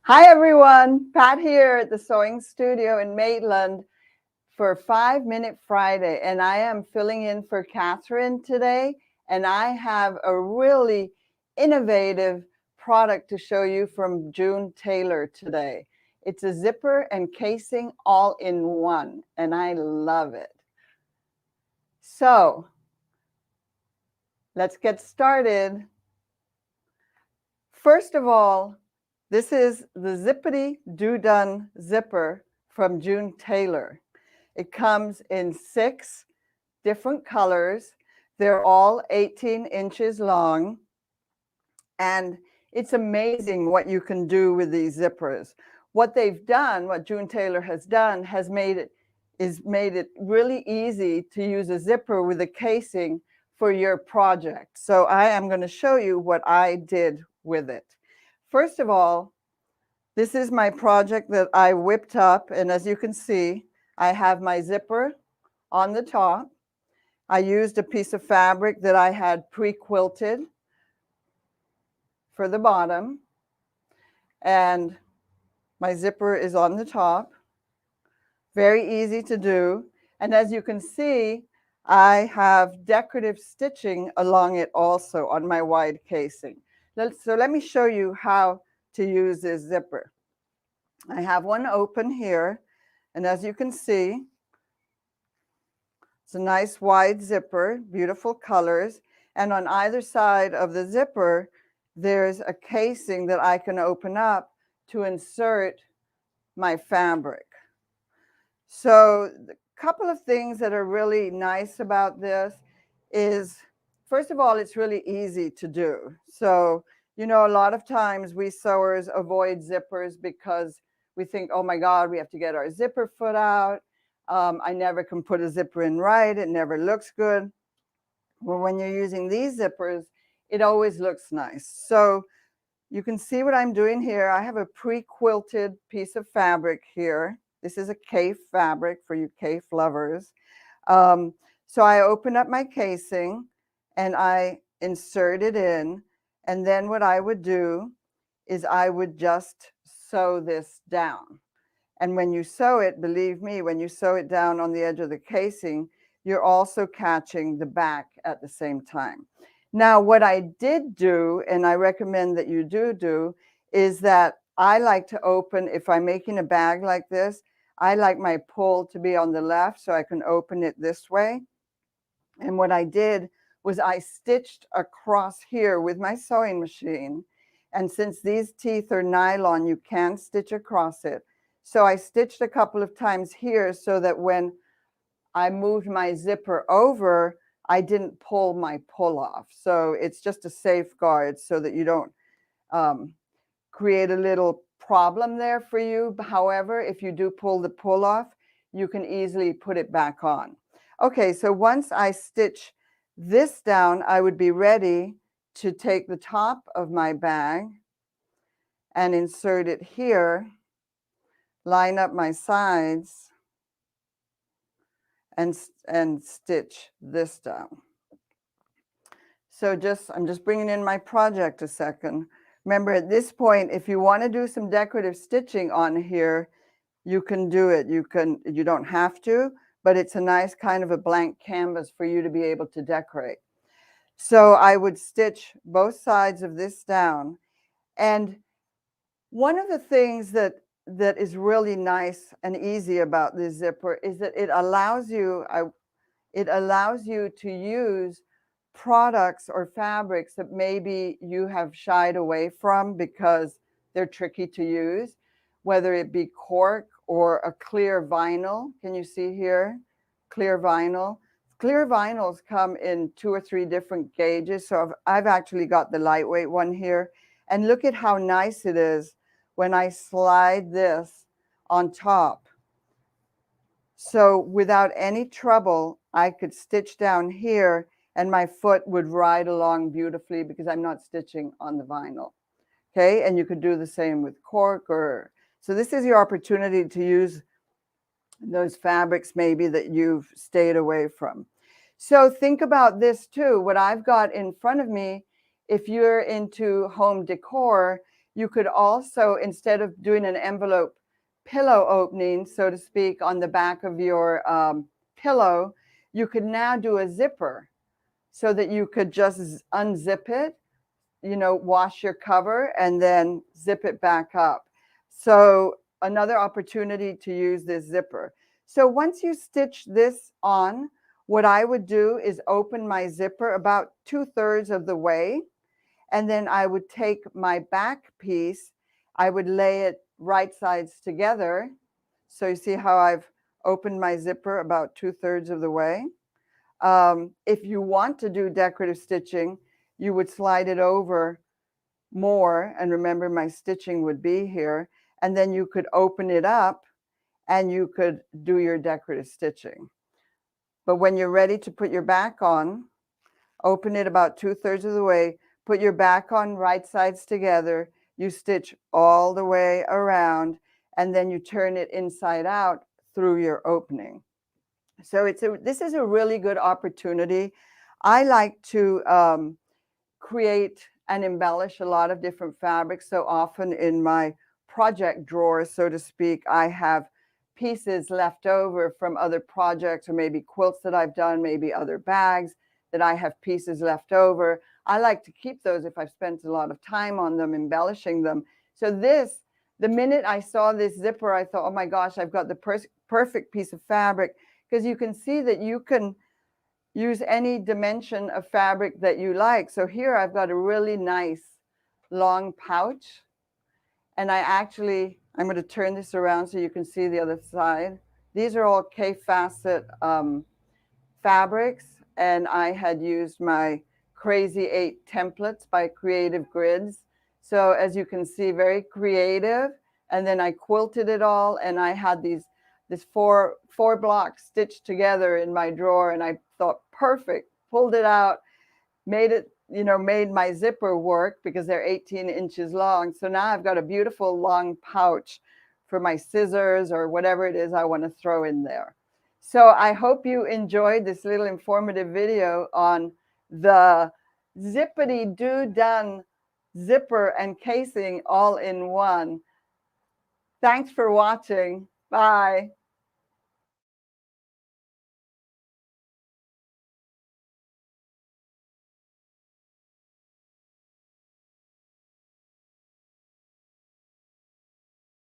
Hi everyone, Pat here at the Sewing Studio in Maitland for 5-Minute Friday, and I am filling in for Catherine today, and I have a really innovative product to show you from June Taylor today. It's a zipper and casing all in one, and I love it. So let's get started. First of all, this is the Zippity-Do-Done Zipper from June Taylor. It comes in 6 different colors. They're all 18 inches long. And it's amazing what you can do with these zippers. What they've done, what June Taylor has done, has made it really easy to use a zipper with a casing for your project. So I am going to show you what I did with it. First of all, this is my project that I whipped up, and as you can see, I have my zipper on the top. I used a piece of fabric that I had pre-quilted for the bottom, and my zipper is on the top. Very easy to do, and as you can see, I have decorative stitching along it also on my wide casing. So let me show you how to use this zipper. I have one open here, and as you can see, it's a nice wide zipper, beautiful colors, and on either side of the zipper, there's a casing that I can open up to insert my fabric. So a couple of things that are really nice about this is, first of all, it's really easy to do. So, you know, a lot of times we sewers avoid zippers because we think, oh my God, we have to get our zipper foot out. I never can put a zipper in right. It never looks good. Well, when you're using these zippers, it always looks nice. So you can see what I'm doing here. I have a pre-quilted piece of fabric here. This is a cafe fabric for you cafe lovers. So I open up my casing and I insert it in. And then what I would do is I would just sew this down. And when you sew it, believe me, when you sew it down on the edge of the casing, you're also catching the back at the same time. Now, what I did do, and I recommend that you do, is that I like to open, if I'm making a bag like this, I like my pull to be on the left so I can open it this way. And what I did was I stitched across here with my sewing machine. And since these teeth are nylon, you can stitch across it. So I stitched a couple of times here so that when I moved my zipper over, I didn't pull my pull off. So it's just a safeguard so that you don't create a little problem there for you. However, if you do pull the pull off, you can easily put it back on. Okay, so once I stitch this down, I would be ready to take the top of my bag and insert it here, line up my sides, and stitch this down. So I'm just bringing in my project a second. Remember, at this point, if you want to do some decorative stitching on here, you can do it. You don't have to, but it's a nice kind of a blank canvas for you to be able to decorate. So I would stitch both sides of this down. And one of the things that is really nice and easy about this zipper is that it allows you to use products or fabrics that maybe you have shied away from because they're tricky to use, whether it be cork or a clear vinyl. Can you see here? Clear vinyl. Clear vinyls come in 2 or 3 different gauges. So I've actually got the lightweight one here. And look at how nice it is when I slide this on top. So without any trouble, I could stitch down here and my foot would ride along beautifully because I'm not stitching on the vinyl. Okay, and you could do the same with cork so this is your opportunity to use those fabrics maybe that you've stayed away from. So think about this too. What I've got in front of me, if you're into home decor, You could also, instead of doing an envelope pillow opening, so to speak, on the back of your pillow, you could now do a zipper so that you could just unzip it, wash your cover and then zip it back up. So another opportunity to use this zipper. So once you stitch this on, what I would do is open my zipper about 2/3 of the way. And then I would take my back piece, I would lay it right sides together. So you see how I've opened my zipper about 2/3 of the way. If you want to do decorative stitching, you would slide it over more, and remember my stitching would be here, and then you could open it up and you could do your decorative stitching. But when you're ready to put your back on, open it about 2/3 of the way, put your back on right sides together, you stitch all the way around, and then you turn it inside out through your opening. So this is a really good opportunity. I like to create and embellish a lot of different fabrics. So often in my project drawer, so to speak, I have pieces left over from other projects, or maybe quilts that I've done, maybe other bags that I have pieces left over. I like to keep those if I've spent a lot of time on them, embellishing them. So the minute I saw this zipper, I thought, oh my gosh, I've got the perfect piece of fabric, because you can see that you can use any dimension of fabric that you like. So here I've got a really nice long pouch, and I'm going to turn this around so you can see the other side. These are all K-facet fabrics, and I had used my Crazy 8 templates by Creative Grids. So as you can see, very creative. And then I quilted it all, and I had this four blocks stitched together in my drawer, and I thought, perfect, pulled it out, made my zipper work because they're 18 inches long. So now I've got a beautiful long pouch for my scissors or whatever it is I want to throw in there. So I hope you enjoyed this little informative video on the Zippity-Do-Done Zipper and casing all in one. Thanks for watching. Bye.